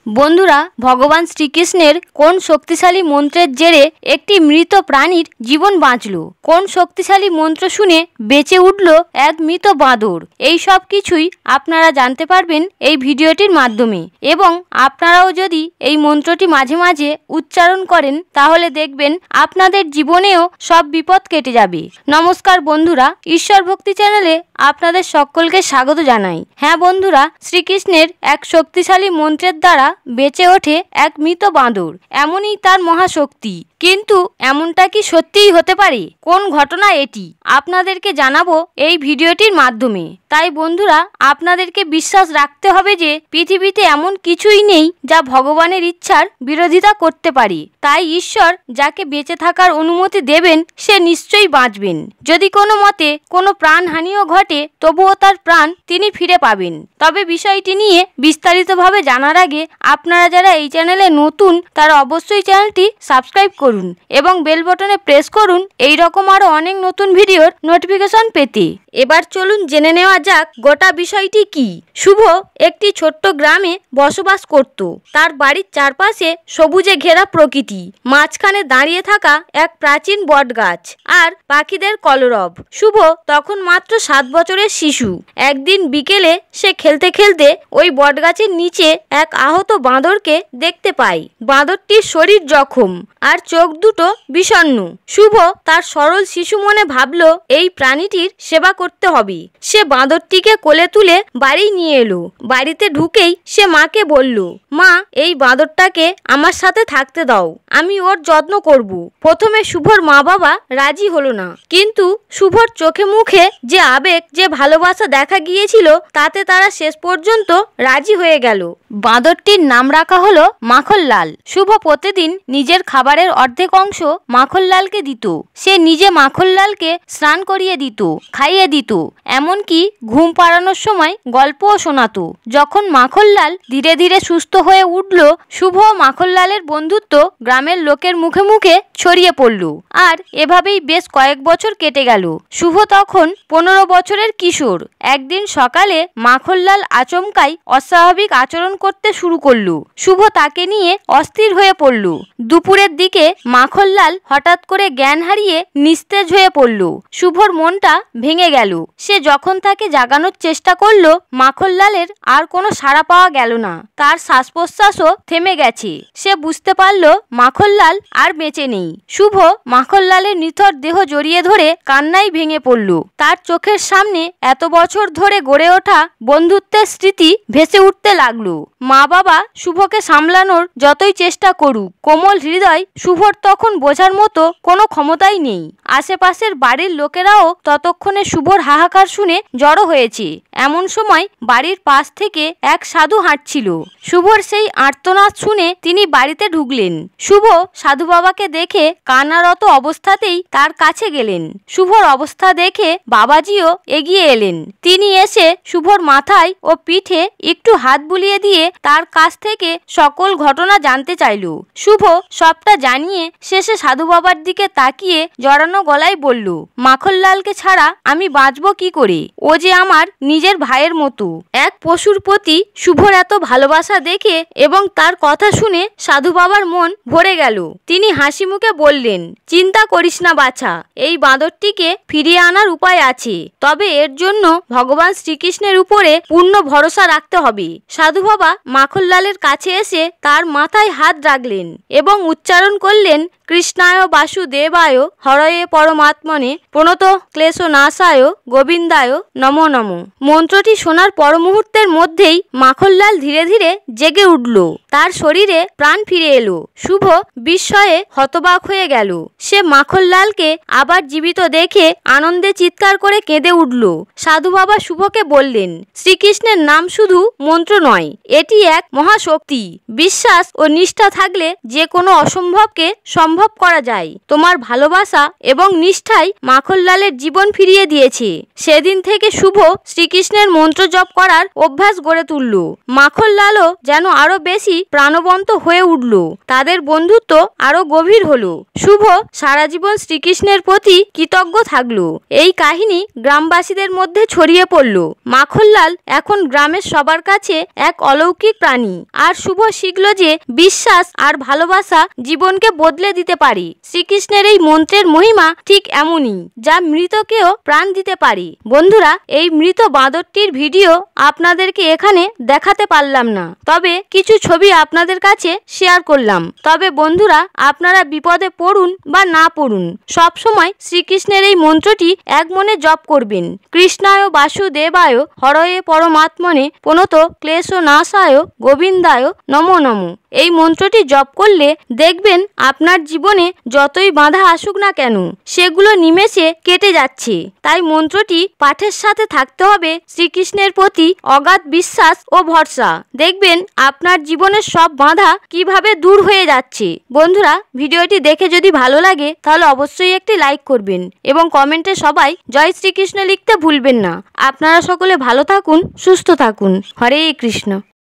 বন্ধুরা, ভগবান শ্রীকৃষ্ণের কোন শক্তিশালী মন্ত্রের জেরে একটি মৃত প্রাণীর জীবন বাঁচল? কোন শক্তিশালী মন্ত্র শুনে বেঁচে উঠল এক মৃত বাঁদর? এই সব কিছুই আপনারা জানতে পারবেন এই ভিডিওটির মাধ্যমে। এবং আপনারাও যদি এই মন্ত্রটি মাঝে মাঝে উচ্চারণ করেন তাহলে দেখবেন আপনাদের জীবনেও সব বিপদ কেটে যাবে। নমস্কার বন্ধুরা, ঈশ্বর ভক্তি চ্যানেলে আপনাদের সকলকে স্বাগত জানাই। হ্যাঁ বন্ধুরা, শ্রীকৃষ্ণের এক শক্তিশালী মন্ত্রের দ্বারা বেঁচে ওঠে এক মৃত বাঁদর। এমনই তার মহাশক্তি। কিন্তু এমনটা কি সত্যিই হতে পারে? কোন ঘটনা এটি আপনাদেরকে জানাবো এই ভিডিওটির মাধ্যমে। তাই বন্ধুরা, আপনাদেরকে বিশ্বাস রাখতে হবে যে পৃথিবীতে এমন কিছুই নেই যা ভগবানের ইচ্ছার বিরোধিতা করতে পারে। তাই ঈশ্বর যাকে বেঁচে থাকার অনুমতি দেবেন সে নিশ্চয়ই বাঁচবেন। যদি কোনো মতে কোনো প্রাণহানিও ঘটে তবুও তার প্রাণ তিনি ফিরে পাবেন। তবে বিষয়টি নিয়ে বিস্তারিতভাবে জানার আগে আপনারা যারা এই চ্যানেলে নতুন তারা অবশ্যই চ্যানেলটি সাবস্ক্রাইব করুন এবং বেল বাটনে প্রেস করুন এই রকম আরো অনেক নতুন ভিডিওর নোটিফিকেশন পেতে। এবার চলুন জেনে নেওয়া যাক গোটা বিষয়টি কি। শুভ একটি ছোট্ট গ্রামে বসবাস করত। তার বাড়ির চারপাশে সবুজে ঘেরা প্রকৃতি, মাঝখানে দাঁড়িয়ে থাকা এক প্রাচীন বটগাছ আর পাখিদের কলরব। শুভ তখন মাত্র 7 বছরের শিশু। একদিন বিকেলে সে খেলতে খেলতে ওই বটগাছের নিচে এক আহত বাঁদরকে দেখতে পায়। বাঁদরটির শরীর জখম আর চোখ দুটো বিষণ্ণ। শুভ তার সরল শিশু মনে ভাবল এই প্রাণীটির সেবা করতে হবে। সে বাঁদরটিকে কোলে তুলে বাড়ি নিয়ে এলো। বাড়িতে ঢুকেই সে মাকে বলল, মা, এই বাঁদরটাকে আমার সাথে থাকতে দাও, আমি ওর যত্ন করব। প্রথমে শুভর মা বাবা রাজি হলো না, কিন্তু শুভর চোখে মুখে যে আবেগ, যে ভালোবাসা দেখা গিয়েছিল তাতে তারা শেষ পর্যন্ত রাজি হয়ে গেল। বাঁদরটির নাম রাখা হলো মাখনলাল। শুভ প্রতিদিন নিজের খাবারের অর্ধেক অংশ মাখনলালকে দিত। সে নিজে মাখনলালকে স্নান করিয়ে দিত, খাইয়ে দিত, এমনকি ঘুম পাড়ানোর সময় গল্পও শোনাতো। যখন মাখনলাল ধীরে ধীরে সুস্থ হয়ে উঠল, শুভ মাখনলালের বন্ধুত্ব গ্রামের লোকের মুখে মুখে ছড়িয়ে পড়ল। আর এভাবেই বেশ কয়েক বছর কেটে গেল। শুভ তখন 15 বছরের কিশোর। একদিন সকালে মাখনলাল আচমকাই অস্বাভাবিক আচরণ করতে শুরু করলো। শুভ তাকে নিয়ে অস্থির হয়ে পড়ল। দুপুরের দিকে মাখনলাল হঠাৎ করে জ্ঞান হারিয়ে নিস্তেজ হয়ে পড়ল। শুভর মনটা ভেঙে গেল। সে যখন তাকে জাগানোর চেষ্টা করলো, মাখনলালের আর কোনো সাড়া পাওয়া গেল না। তার শ্বাস প্রশ্বাসও থেমে গেছে। সে বুঝতে পারল মাখনলাল আর বেঁচে নেই। শুভ মাখনলালের নিথর দেহ জড়িয়ে ধরে কান্নায় ভেঙে পড়ল। তার চোখের সামনে এত বছর ধরে গড়ে ওঠা বন্ধুত্বের স্মৃতি ভেসে উঠতে লাগলো। মা বাবা শুভকে সামলানোর যতই চেষ্টা করুক, কোমল হৃদয় শুভর তখন বোঝার মতো কোনো ক্ষমতাই নেই। আশেপাশের বাড়ির লোকেরাও ততক্ষণে শুভর হাহাকার শুনে জড়ো হয়েছে। এমন সময় বাড়ির পাশ থেকে এক সাধু হাঁটছিল। শুভর সেই আর্তনাদ শুনে তিনি বাড়িতে ঢুকলেন। শুভ সাধু বাবাকে দেখে কান্নারত অবস্থাতেই তার কাছে গেলেন। শুভর অবস্থা দেখে বাবাজিও এগিয়ে এলেন। তিনি এসে শুভর মাথায় ও পিঠে একটু হাত বুলিয়ে দিয়ে তার কাছ থেকে সকল ঘটনা জানতে চাইল। শুভ সবটা জানিয়ে শেষে সাধু বাবার দিকে তাকিয়ে জড়ানো গলায় বলল, মাখনলালকে ছাড়া আমি বাঁচবো কি করে? ও যে আমার নিজের ভাইয়ের মতো। এক পশুর প্রতি শুভর এত ভালোবাসা দেখে এবং তার কথা শুনে সাধু বাবার মন ভরে গেল। তিনি হাসি মুখে বললেন, চিন্তা করিস না বাছা, এই বাঁদরটিকে ফিরিয়ে আনার উপায় আছে। তবে এর জন্য ভগবান শ্রীকৃষ্ণের উপরে পূর্ণ ভরসা রাখতে হবে। সাধু বাবা মাখনলালের কাছে এসে তার মাথায় হাত রাখলেন এবং উচ্চারণ করলেন, কৃষ্ণায় বাসুদেবায় হরয়ে পরমাত্মনে প্রণত ক্লেশ নাশায় গোবিন্দায় নমো নমো। মন্ত্রটি শোনার পর মুহূর্তের মধ্যেই মাখনলাল ধীরে ধীরে জেগে উঠল। তার শরীরে প্রাণ ফিরে এলো। শুভ বিস্ময়ে হতবাক হয়ে গেল। সে মাখনলালকে আবার জীবিত দেখে আনন্দে চিৎকার করে কেঁদে উঠল। সাধু বাবা শুভকে বললেন, শ্রীকৃষ্ণের নাম শুধু মন্ত্র নয়, এটি এক মহাশক্তি। বিশ্বাস ও নিষ্ঠা থাকলে যে কোনো অসম্ভবকে সম্ভব করা যায়। তোমার ভালোবাসা এবং নিষ্ঠাই মাখনলালের জীবন ফিরিয়ে দিয়েছে। গেছে। সেদিন থেকে শুভ শ্রীকৃষ্ণের মন্ত্র জপ করার অভ্যাস গড়ে তুলল। মাখনলালও যেন আরো বেশি প্রাণবন্ত হয়ে উঠল। তাদের বন্ধুত্ব আরো গভীর হলো। শুভ সারা জীবন শ্রীকৃষ্ণের প্রতি কৃতজ্ঞ থাকলো। এই কাহিনী গ্রামবাসীদের মধ্যে ছড়িয়ে পড়ল। মাখনলাল এখন গ্রামের সবার কাছে এক অলৌকিক প্রাণী। আর শুভ শিখল যে বিশ্বাস আর ভালোবাসা জীবনকে বদলে দিতে পারে। শ্রীকৃষ্ণের এই মন্ত্রের মহিমা ঠিক এমনই, যা মৃতকেও প্রাণ দিতে পারে। বন্ধুরা, এই মৃত বাঁদরটির ভিডিও আপনাদেরকে এখানে দেখাতে পারলাম না, তবে কিছু ছবি আপনাদের কাছে শেয়ার করলাম। তবে বন্ধুরা, আপনারা বিপদে পড়ুন বা না পড়ুন, সব সময় শ্রীকৃষ্ণের এই মন্ত্রটি এক মনে জপ করবেন। কৃষ্ণায় বাসুদেবায় হরয়ে পরমাত্মনে প্রণত ক্লেশনাশায় গোবিন্দায় নমো নমো। এই মন্ত্রটি জপ করলে দেখবেন আপনার জীবনে যতই বাধা আসুক না কেন, সেগুলো নিমেষে কেটে যাচ্ছে। তাই মন্ত্রটি পাঠের সাথে থাকতে হবে শ্রীকৃষ্ণের প্রতি অগাধ বিশ্বাস ও ভরসা। দেখবেন আপনার জীবনের সব বাধা কিভাবে দূর হয়ে যাচ্ছে। বন্ধুরা, ভিডিওটি দেখে যদি ভালো লাগে তাহলে অবশ্যই একটি লাইক করবেন এবং কমেন্টে সবাই জয় শ্রীকৃষ্ণ লিখতে ভুলবেন না। আপনারা সকলে ভালো থাকুন, সুস্থ থাকুন। হরে কৃষ্ণ।